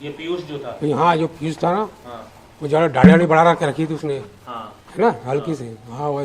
ये पीयूष जो था। हाँ, जो पीयूष था ना, हाँ वो ज़्यादा दाढ़ी वाड़ी बढ़ा के रखी थी उसने, हाँ है ना, हल्की से। हाँ, वो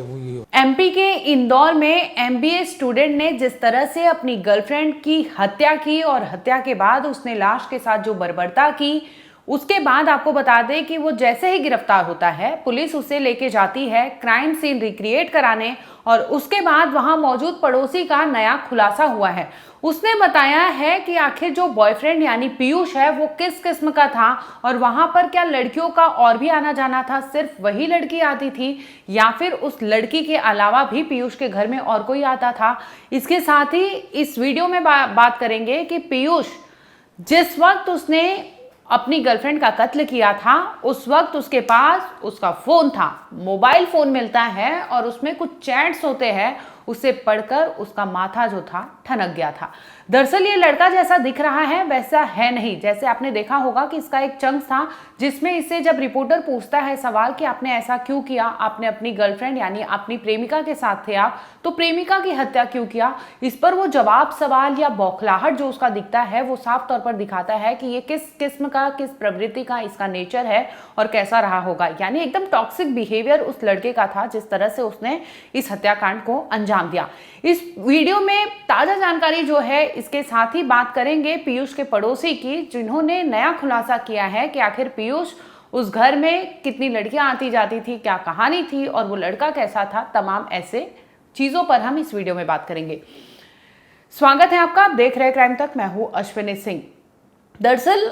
एमपी के इंदौर में एमबीए स्टूडेंट ने जिस तरह से अपनी गर्लफ्रेंड की हत्या की और हत्या के बाद उसने लाश के साथ जो बर्बरता की, उसके बाद आपको बता दें कि वो जैसे ही गिरफ्तार होता है, पुलिस उसे लेके जाती है क्राइम सीन रिक्रिएट कराने, और उसके बाद वहां मौजूद पड़ोसी का नया खुलासा हुआ है। उसने बताया है कि आखिर जो बॉयफ्रेंड यानी पीयूष है वो किस किस्म का था, और वहां पर क्या लड़कियों का और भी आना जाना था, सिर्फ वही लड़की आती थी या फिर उस लड़की के अलावा भी पीयूष के घर में और कोई आता था। इसके साथ ही इस वीडियो में बात करेंगे कि पीयूष जिस वक्त उसने अपनी गर्लफ्रेंड का कत्ल किया था, उस वक्त उसके पास उसका फोन था, मोबाइल फोन मिलता है और उसमें कुछ चैट्स होते हैं, उसे पढ़कर उसका माथा जो था ठनक गया था। दरअसल ये लड़का जैसा दिख रहा है वैसा है नहीं। जैसे आपने देखा होगा कि इसका एक चंक था जिसमें इससे जब रिपोर्टर पूछता है सवाल कि आपने ऐसा क्यों किया, आपने अपनी गर्लफ्रेंड यानी अपनी प्रेमिका के साथ थे आप, तो प्रेमिका की हत्या क्यों किया, इस पर वो जवाब सवाल या बौखलाहट जो उसका दिखता है वो साफ तौर पर दिखाता है कि ये किस किस्म का, किस प्रवृत्ति का इसका नेचर है और कैसा रहा होगा। यानी एकदम टॉक्सिक बिहेवियर उस लड़के का था जिस तरह से उसने इस हत्याकांड को अंजाम दिया। इस वीडियो में ताजा जानकारी जो है, इसके साथ ही बात करेंगे पीयूष के पड़ोसी की, जिन्होंने नया खुलासा किया है कि आखिर पीयूष उस घर में कितनी लड़कियां आती जाती थी, क्या कहानी थी और वो लड़का कैसा था। तमाम ऐसे चीजों पर हम इस वीडियो में बात करेंगे। स्वागत है आपका, आप देख रहे हैं क्राइम तक, मैं हूं अश्विनी सिंह। दरअसल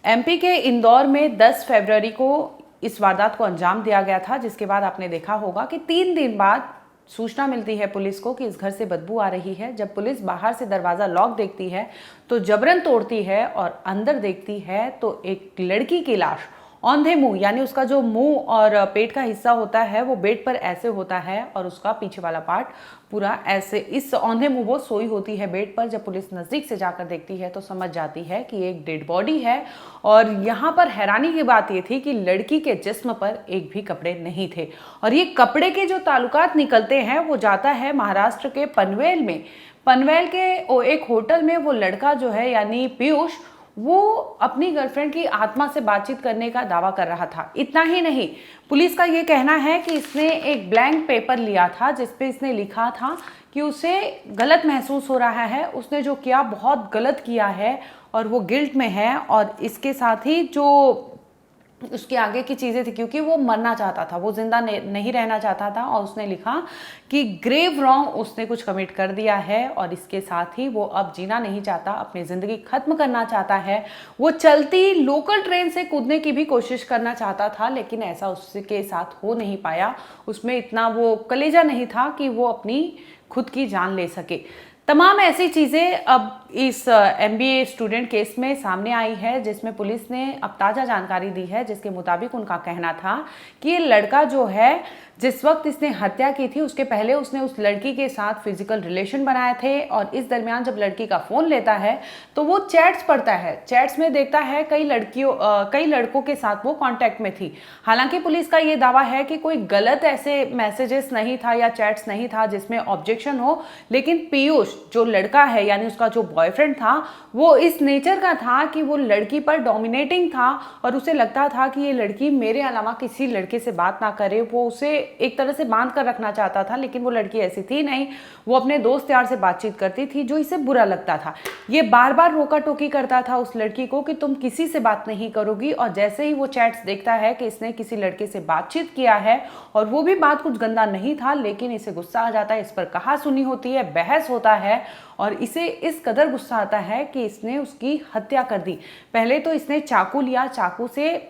एमपी के इंदौर में 10 फरवरी को इस वारदात को अंजाम दिया गया था, जिसके बाद आपने देखा होगा कि 3 दिन बाद सूचना मिलती है पुलिस को कि इस घर से बदबू आ रही है। जब पुलिस बाहर से दरवाजा लॉक देखती है तो जबरन तोड़ती है और अंदर देखती है तो एक लड़की की लाश औंधे मुंह, यानी उसका जो मुंह और पेट का हिस्सा होता है वो बेड पर ऐसे होता है और उसका पीछे वाला पार्ट पूरा ऐसे, इस औंधे मुंह वो सोई होती है बेड पर। जब पुलिस नजदीक से जाकर देखती है तो समझ जाती है कि एक डेड बॉडी है। और यहाँ पर हैरानी की बात ये थी कि लड़की के जिस्म पर एक भी कपड़े नहीं थे, और ये कपड़े के जो ताल्लुकात निकलते हैं वो जाता है महाराष्ट्र के पनवेल में। पनवेल के एक होटल में वो लड़का जो है यानी पीयूष, वो अपनी गर्लफ्रेंड की आत्मा से बातचीत करने का दावा कर रहा था। इतना ही नहीं, पुलिस का ये कहना है कि इसने एक ब्लैंक पेपर लिया था जिसपे इसने लिखा था कि उसे गलत महसूस हो रहा है, उसने जो किया बहुत गलत किया है और वो गिल्ट में है। और इसके साथ ही जो उसके आगे की चीज़ें थी, क्योंकि वो मरना चाहता था, वो जिंदा नहीं रहना चाहता था, और उसने लिखा कि ग्रेव रॉन्ग उसने कुछ कमिट कर दिया है और इसके साथ ही वो अब जीना नहीं चाहता, अपनी ज़िंदगी ख़त्म करना चाहता है। वो चलती लोकल ट्रेन से कूदने की भी कोशिश करना चाहता था, लेकिन ऐसा उसके साथ हो नहीं पाया। उसमें इतना वो कलेजा नहीं था कि वो अपनी खुद की जान ले सके। तमाम ऐसी चीज़ें अब इस एमबीए स्टूडेंट केस में सामने आई है, जिसमें पुलिस ने अब ताज़ा जानकारी दी है, जिसके मुताबिक उनका कहना था कि ये लड़का जो है, जिस वक्त इसने हत्या की थी उसके पहले उसने उस लड़की के साथ फिजिकल रिलेशन बनाए थे, और इस दरमियान जब लड़की का फ़ोन लेता है तो वो चैट्स पढ़ता है। चैट्स में देखता है कई लड़कों के साथ वो कांटेक्ट में थी। हालांकि पुलिस का ये दावा है कि कोई गलत ऐसे मैसेजेस नहीं था या चैट्स नहीं था जिसमें ऑब्जेक्शन हो, लेकिन पीयूष जो लड़का है यानी उसका जो बॉयफ्रेंड था वो इस नेचर का था कि वो लड़की पर डोमिनेटिंग था, और उसे लगता था कि ये लड़की मेरे अलावा किसी लड़के से बात ना करे। वो उसे एक तरह से बांध कर रखना चाहता था, लेकिन वो लड़की ऐसी थी नहीं, वो अपने दोस्त यार से बातचीत करती थी जो इसे बुरा लगता था। ये बार बार रोका टोकी करता था उस लड़की को कि तुम किसी से बात नहीं करोगी, और जैसे ही वो चैट्स देखता है कि इसने किसी लड़के से बातचीत किया है और वो भी बात कुछ गंदा नहीं था, लेकिन इसे गुस्सा आ जाता है, इस पर कहा सुनी होती है, बहस होता है, और इसे इस कदर गुस्सा आता है कि इसने उसकी हत्या कर दी। पहले तो इसने चाकू लिया, चाकू से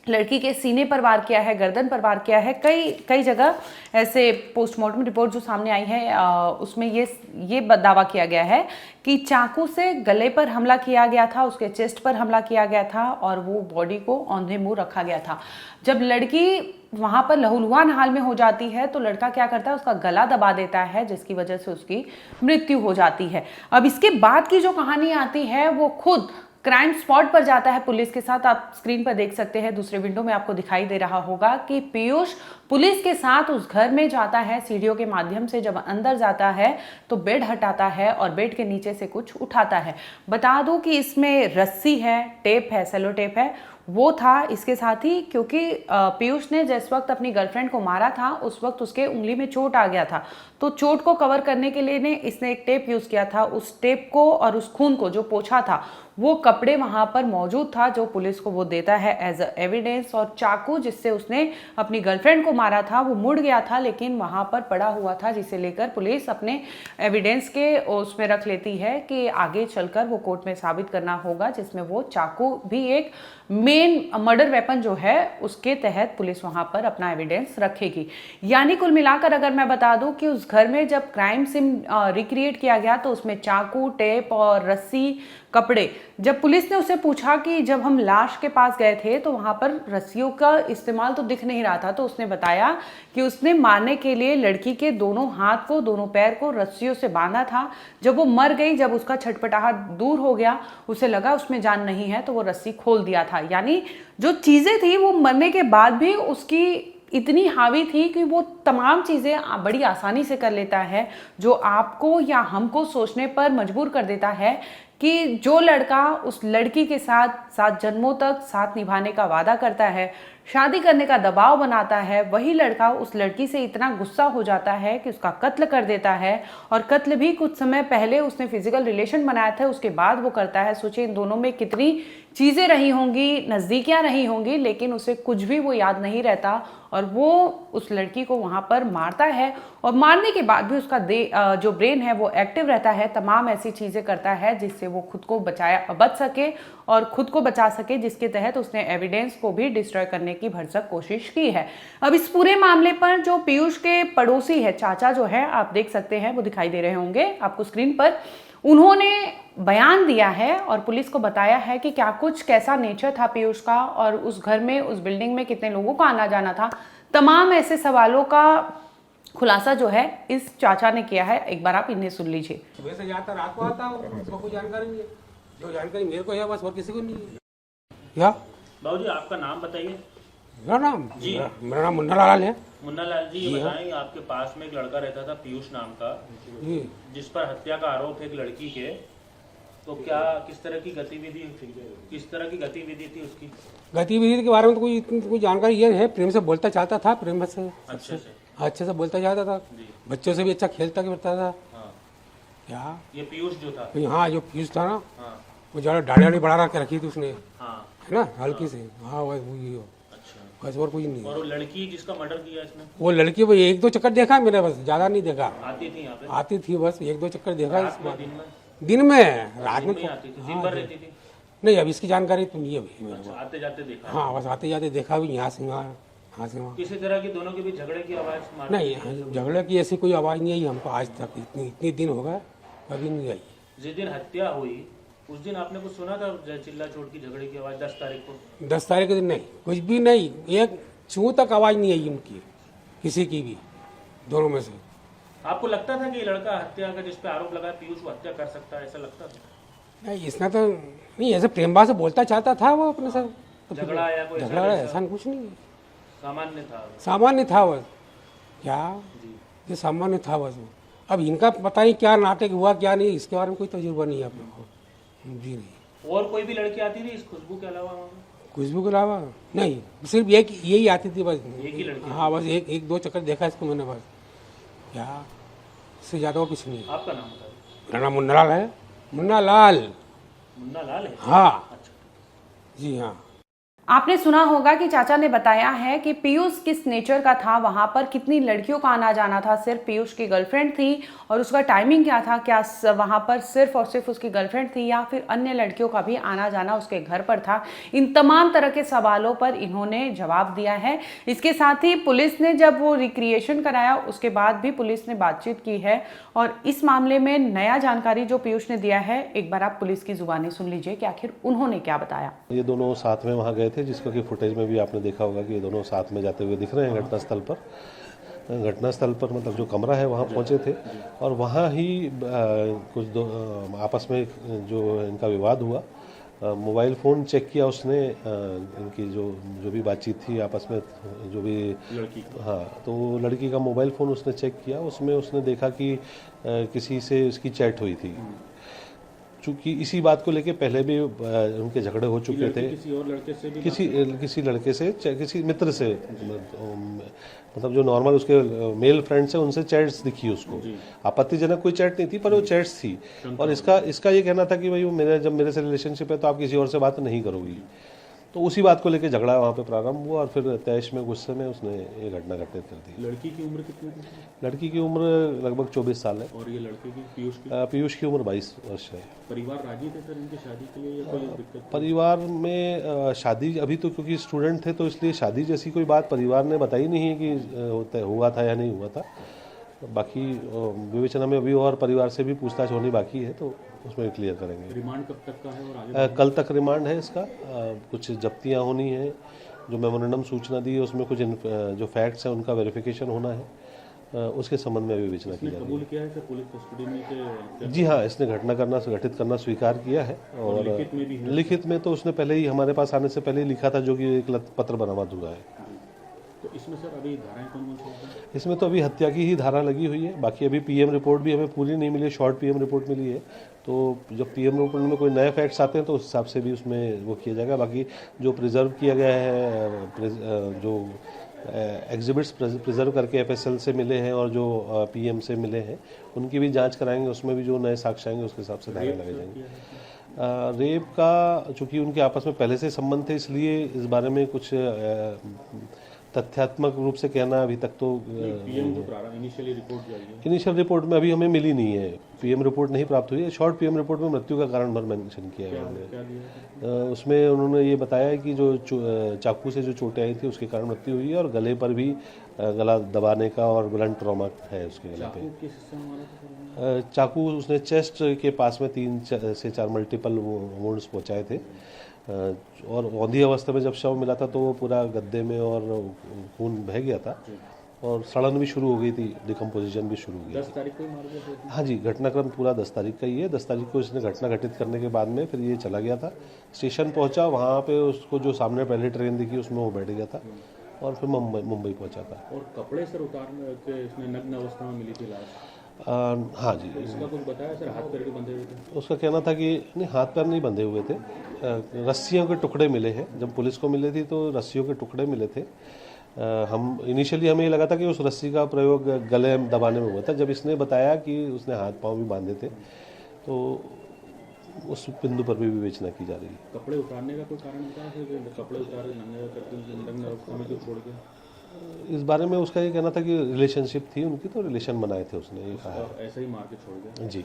लड़की के सीने पर वार किया है, गर्दन पर वार किया है। कई जगह ऐसे पोस्टमार्टम रिपोर्ट जो सामने आई है उसमें ये दावा किया गया है कि चाकू से गले पर हमला किया गया था, उसके चेस्ट पर हमला किया गया था, और वो बॉडी को औंधे मुंह रखा गया था। जब लड़की वहां पर लहूलुहान हाल में हो जाती है तो लड़का क्या करता है, उसका गला दबा देता है, जिसकी वजह से उसकी मृत्यु हो जाती है। अब इसके बाद की जो कहानी आती है वो खुद क्राइम स्पॉट पर जाता है पुलिस के साथ। आप स्क्रीन पर देख सकते हैं, दूसरे विंडो में आपको दिखाई दे रहा होगा कि पीयूष पुलिस के साथ उस घर में जाता है। सीढ़ियों के माध्यम से जब अंदर जाता है तो बेड हटाता है और बेड के नीचे से कुछ उठाता है। बता दूं कि इसमें रस्सी है, टेप है, सेलो टेप है, वो था इसके साथ ही, क्योंकि पीयूष ने जिस वक्त अपनी गर्लफ्रेंड को मारा था उस वक्त उसके उंगली में चोट आ गया था, तो चोट को कवर करने के लिए इसने एक टेप यूज किया था। उस टेप को और उस खून को जो पोंछा था वो कपड़े वहां पर मौजूद था जो पुलिस को वो देता है एज अ एविडेंस। और चाकू जिससे उसने अपनी गर्लफ्रेंड को मारा था वो मुड़ गया था लेकिन वहां पर पड़ा हुआ था, जिसे लेकर पुलिस अपने एविडेंस के उसमें रख लेती है कि आगे चलकर वो कोर्ट में साबित करना होगा, जिसमें वो चाकू भी एक मेन मर्डर वेपन जो है उसके तहत पुलिस वहां पर अपना एविडेंस रखेगी। यानी कुल मिलाकर अगर मैं बता दूं कि उस घर में जब क्राइम सीन रिक्रिएट किया गया तो उसमें चाकू, टेप और रस्सी, कपड़े। जब पुलिस ने उससे पूछा कि जब हम लाश के पास गए थे तो वहां पर रस्सियों का इस्तेमाल तो दिख नहीं रहा था, तो उसने बताया कि उसने मारने के लिए लड़की के दोनों हाथ को, दोनों पैर को रस्सियों से बांधा था। जब वो मर गई, जब उसका छटपटाहट दूर हो गया, उसे लगा उसमें जान नहीं है, तो वो रस्सी खोल दिया था। यानी जो चीजें थी वो मरने के बाद भी उसकी इतनी हावी थी कि वो तमाम चीज़ें बड़ी आसानी से कर लेता है, जो आपको या हमको सोचने पर मजबूर कर देता है कि जो लड़का उस लड़की के साथ 7 जन्मों तक साथ निभाने का वादा करता है, शादी करने का दबाव बनाता है, वही लड़का उस लड़की से इतना गुस्सा हो जाता है कि उसका कत्ल कर देता है। और कत्ल भी कुछ समय पहले उसने फिजिकल रिलेशन बनाया था, उसके बाद वो करता है। सोचिए इन दोनों में कितनी चीज़ें रही होंगी, नज़दीकियाँ रही होंगी, लेकिन उसे कुछ भी वो याद नहीं रहता और वो उस लड़की को वहाँ पर मारता है। और मारने के बाद भी उसका जो ब्रेन है वो एक्टिव रहता है, तमाम ऐसी चीज़ें करता है जिससे वो खुद को बच सके और खुद को बचा सके, जिसके तहत उसने एविडेंस को भी डिस्ट्रॉय करने की भरसक कोशिश की है। अब इस पूरे मामले पर जो पीयूष के पड़ोसी है, चाचा जो है, आप देख सकते हैं, वो दिखाई दे रहे होंगे आपको स्क्रीन पर, उन्होंने बयान दिया है और पुलिस को बताया है कि क्या कुछ, कैसा नेचर था पीयूष का और उस घर में, उस बिल्डिंग में कितने लोगों का आना जाना था। तमाम ऐसे सवालों का खुलासा जो है इस चाचा ने किया है। एक बार आप इन्हें सुन लीजिए। सुबह से जाता रात को आता हूँ, उसको कोई जानकारी नहीं है, जो जानकारी मेरे को है बस, और किसी को नहीं है। क्या बाबू जी आपका नाम बताइए। मेरा नाम जी मेरा नाम मुन्ना लाल है। मुन्ना लाल जी, ये बताएं, आपके पास में एक लड़का रहता था पीयूष नाम का, जी, जिस पर हत्या का आरोप है एक लड़की के, तो क्या किस तरह की गतिविधि थी उसकी? गतिविधि के बारे में तो कोई जानकारी ये है, प्रेम से बोलता चाहता था, प्रेम से अच्छे से बोलता चाहता था, बच्चों से भी अच्छा खेलता करता था। हाँ। क्या ये पीयूष जो था? हाँ, जो पीयूष था ना, हाँ। वो ज़्यादा दाढ़ी वाड़ी बढ़ा के रखी थी उसने, हाँ। है ना, हल्की से। हाँ वही हो, अच्छा। बस और कुछ नहीं। और वो लड़की जिसका मर्डर किया इसने? वो लड़की वो 1-2 चक्कर देखा मैंने, बस ज्यादा नहीं देखा। आती थी यहाँ पे? आती थी, बस 1-2 चक्कर देखा। रात में, दिन में? दिन में, रात में ही आती थी? दिन भर रहती थी? नहीं, अब इसकी जानकारी तो नहीं है अभी मेरे को। आते जाते देखा? हाँ, बस आते जाते देखा भी, यहाँ से वहाँ, यहाँ से वहाँ। किसी तरह की दोनों के बीच झगड़े की आवाज? नहीं, झगड़े की ऐसी कोई आवाज़ नहीं आई हमको आज तक, इतनी दिन हो गए, कभी नहीं आई। जिस दिन हत्या हुई उस दिन आपने कुछ सुना था, चिल्ला चोट की झगड़े की आवाज 10 तारीख को? 10 तारीख के दिन नहीं, कुछ भी नहीं, एक चूँ तक आवाज़ नहीं आई उनकी, किसी की भी, दोनों में से। आपको लगता था कि ये लड़का हत्या का जिस पे आरोप लगा पीयूष वो हत्या कर सकता है, ऐसा लगता था? नहीं, इसने तो नहीं, ऐसे प्रेम भाव से बोलता चाहता था वो अपने साथ। तो झगड़ा या कोई झगड़ा ऐसा कुछ नहीं, सामान्य था? सामान्य था बस। क्या जी। ये सामान्य था बस वो। अब इनका पता नहीं क्या नाटक हुआ क्या नहीं, इसके बारे में कोई तजुर्बा नहीं है आप लोगों को। जी नहीं। और कोई भी लड़की आती थी इस खुशबू के अलावा वहाँ में? खुशबू के अलावा नहीं, सिर्फ एक यही आती थी बस। एक ही लड़की? हाँ, बस एक 2 चक्कर देखा इसको मैंने बस। क्या इससे ज़्यादा और कुछ नहीं। आपका नाम बताइए। मेरा नाम मुन्ना लाल है। मुन्ना लाल। मुन्ना लाल है? हाँ। अच्छा। जी हाँ। आपने सुना होगा कि चाचा ने बताया है कि पीयूष किस नेचर का था, वहां पर कितनी लड़कियों का आना जाना था, सिर्फ पीयूष की गर्लफ्रेंड थी और उसका टाइमिंग क्या था, क्या वहां पर सिर्फ और सिर्फ उसकी गर्लफ्रेंड थी या फिर अन्य लड़कियों का भी आना जाना उसके घर पर था। इन तमाम तरह के सवालों पर इन्होंने जवाब दिया है। इसके साथ ही पुलिस ने जब वो रिक्रिएशन कराया उसके बाद भी पुलिस ने बातचीत की है और इस मामले में नया जानकारी जो पीयूष ने दिया है, एक बार आप पुलिस की जुबानी सुन लीजिए कि आखिर उन्होंने क्या बताया। ये दोनों साथ में वहाँ गए थे, जिसको कि फुटेज में भी आपने देखा होगा कि ये दोनों साथ में जाते हुए दिख रहे हैं घटनास्थल पर। मतलब जो कमरा है वहाँ पहुँचे थे और वहाँ ही कुछ आपस में जो इनका विवाद हुआ मोबाइल फ़ोन चेक किया उसने, इनकी जो भी बातचीत थी आपस में, जो भी लड़की हाँ, तो लड़की का मोबाइल फ़ोन उसने चेक किया, उसमें उसने देखा कि किसी से उसकी चैट हुई थी। चूँकि इसी बात को लेके पहले भी उनके झगड़े हो चुके थे, किसी और लड़के से भी किसी लड़के से, किसी मित्र से, मतलब जो नॉर्मल उसके मेल फ्रेंड्स हैं उनसे चैट्स दिखी उसको। आपत्तिजनक कोई चैट नहीं थी, पर वो चैट्स थी। और इसका ये कहना था कि भाई वो जब मेरे से रिलेशनशिप है तो आप किसी और से बात नहीं करोगी। तो उसी बात को लेकर झगड़ा वहाँ पे प्रारंभ हुआ और फिर तैश में गुस्से में उसने ये घटना घटित कर दी। लड़की की उम्र कितनी थी? लड़की की उम्र लगभग 24 साल है और ये लड़के की पीयूष की उम्र 22 वर्ष है। परिवार राजी थे सर इनकी शादी के लिए या कोई दिक्कत? परिवार में शादी अभी तो क्योंकि स्टूडेंट थे तो इसलिए शादी जैसी कोई बात परिवार ने बताई नहीं है कि हुआ था या नहीं हुआ था। बाकी विवेचना में अभी और परिवार से भी पूछताछ होनी बाकी है, तो उसमें क्लियर करेंगे। रिमांड कब तक का है और आगे? कल तक रिमांड है इसका। कुछ जब्तियां होनी है, जो मेमोरेंडम सूचना दी है उसमें कुछ जो फैक्ट्स हैं उनका वेरिफिकेशन होना है, उसके संबंध में विवेचना की जा रही कबूल किया है सर पुलिस कस्टडी में के? जी हाँ, इसने घटित करना स्वीकार किया है। और लिखित में भी है? लिखित में तो उसने पहले ही हमारे पास आने से पहले ही लिखा था, जो कि एक पत्र बरामद हुआ है। तो इसमें सर अभी धाराएं कौन सी हैं? इसमें तो अभी हत्या की ही धारा लगी हुई है। बाकी अभी पीएम रिपोर्ट भी हमें पूरी नहीं मिली, शॉर्ट पीएम रिपोर्ट मिली है। तो जब पीएम रिपोर्ट में कोई नए फैक्ट्स आते हैं तो उस हिसाब से भी उसमें वो किया जाएगा। बाकी जो प्रिजर्व किया गया है, जो एग्जिबिट्स प्रिजर्व करके एफएसएल से मिले हैं और जो पीएम से मिले हैं, उनकी भी जांच कराएंगे। उसमें भी जो नए साक्ष्य आएंगे उसके हिसाब से धारा लगाई जाएंगी। रेप का चूंकि उनके आपस में पहले से संबंध थे, इसलिए इस बारे में कुछ तथ्यात्मक रूप से कहना अभी तक तो इनिशियल रिपोर्ट जारी है। इनिशियल रिपोर्ट में अभी हमें मिली नहीं है, पीएम रिपोर्ट नहीं प्राप्त हुई है। शॉर्ट पीएम रिपोर्ट में मृत्यु का कारण भर मेंशन किया है उन्होंने। उसमें उन्होंने ये बताया है कि जो चाकू से जो चोटें आई थी उसके कारण मृत्यु हुई है और गले पर भी गला दबाने का और ब्लंट ट्रॉमा है उसके गले पे। चाकू उसने चेस्ट के पास में 3 से 4 मल्टीपल वुंड्स पहुंचाए थे। और औंधी अवस्था में जब शव मिला था तो वो पूरा गद्दे में और खून बह गया था और सड़न भी शुरू हो गई थी, डिकम्पोजिशन भी शुरू हो गई। 10 तारीख को मार दिया? हाँ जी, घटनाक्रम पूरा 10 तारीख का ही है। 10 तारीख को इसने घटना घटित करने के बाद में फिर ये चला गया था, स्टेशन पहुंचा, वहाँ पे उसको जो सामने पहले ट्रेन दिखी उसमें वो बैठ गया था और फिर मुंबई पहुंचा था। और कपड़े सर उतारने के इसमें नग्न अवस्था में मिली थी लाश? हाँ जी। इसका कुछ बताया सर? हाथ पैर के बंधे हुए थे? उसका कहना था कि नहीं, हाथ पैर नहीं बंधे हुए थे, रस्सियों के टुकड़े मिले हैं। जब पुलिस को मिले थी तो रस्सियों के टुकड़े मिले थे। हम इनिशियली हमें ये लगा था कि उस रस्सी का प्रयोग गले दबाने में हुआ था। जब इसने बताया कि उसने हाथ पांव भी बांधे थे तो उस बिंदु पर भी विवेचना की जा रही है। कपड़े उतारने का कोई कारण बताया सर? कपड़े उतार नग्न अवस्था में क्यों छोड़ के? इस बारे में उसका ये कहना था कि रिलेशनशिप थी उनकी, तो रिलेशन बनाए थे उसने, ये कहा। ऐसा ही मार के छोड़ गया? जी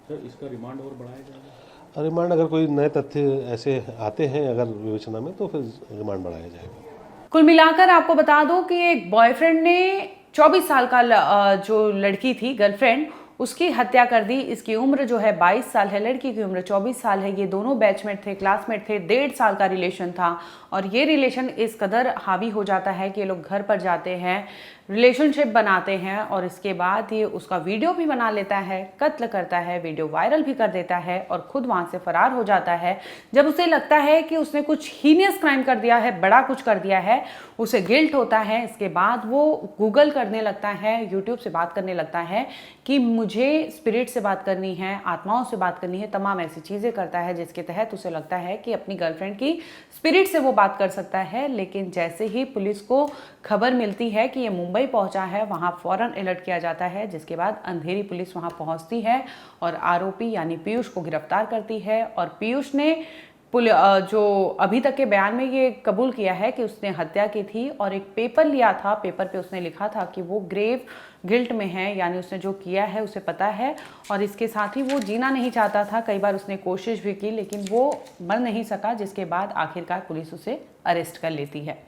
सर, इसका रिमांड और बढ़ाया जाएगा? रिमांड अगर कोई नए तथ्य ऐसे आते हैं अगर विवेचना में तो फिर रिमांड बढ़ाया जाएगा। कुल मिलाकर आपको बता दो कि एक बॉयफ्रेंड ने 24 साल का जो लड़की थी गर्लफ्रेंड, उसकी हत्या कर दी। इसकी उम्र जो है 22 साल है, लड़की की उम्र 24 साल है। ये दोनों बैचमेट थे, क्लासमेट थे। 1.5 साल का रिलेशन था और ये रिलेशन इस कदर हावी हो जाता है कि ये लोग घर पर जाते हैं, रिलेशनशिप बनाते हैं और इसके बाद ये उसका वीडियो भी बना लेता है, कत्ल करता है, वीडियो वायरल भी कर देता है और खुद वहाँ से फरार हो जाता है। जब उसे लगता है कि उसने कुछ हीनियस क्राइम कर दिया है, बड़ा कुछ कर दिया है, उसे गिल्ट होता है। इसके बाद वो गूगल करने लगता है, यूट्यूब से बात करने लगता है कि मुझे स्पिरिट से बात करनी है, आत्माओं से बात करनी है, तमाम ऐसी चीज़ें करता है जिसके तहत उसे लगता है कि अपनी गर्लफ्रेंड की स्पिरिट से वो बात कर सकता है। लेकिन जैसे ही पुलिस को खबर मिलती है कि ये मुंबई पहुंचा है, वहां फौरन अलर्ट किया जाता है, जिसके बाद अंधेरी पुलिस वहां पहुंचती है और आरोपी यानी पीयूष को गिरफ्तार करती है। और पीयूष ने जो अभी तक के बयान में ये कबूल किया है कि उसने हत्या की थी और एक पेपर लिया था, पेपर पे उसने लिखा था कि वो ग्रेव गिल्ट में है, यानी उसने जो किया है उसे पता है और इसके साथ ही वो जीना नहीं चाहता था। कई बार उसने कोशिश भी की लेकिन वो मर नहीं सका, जिसके बाद आखिरकार पुलिस उसे अरेस्ट कर लेती है।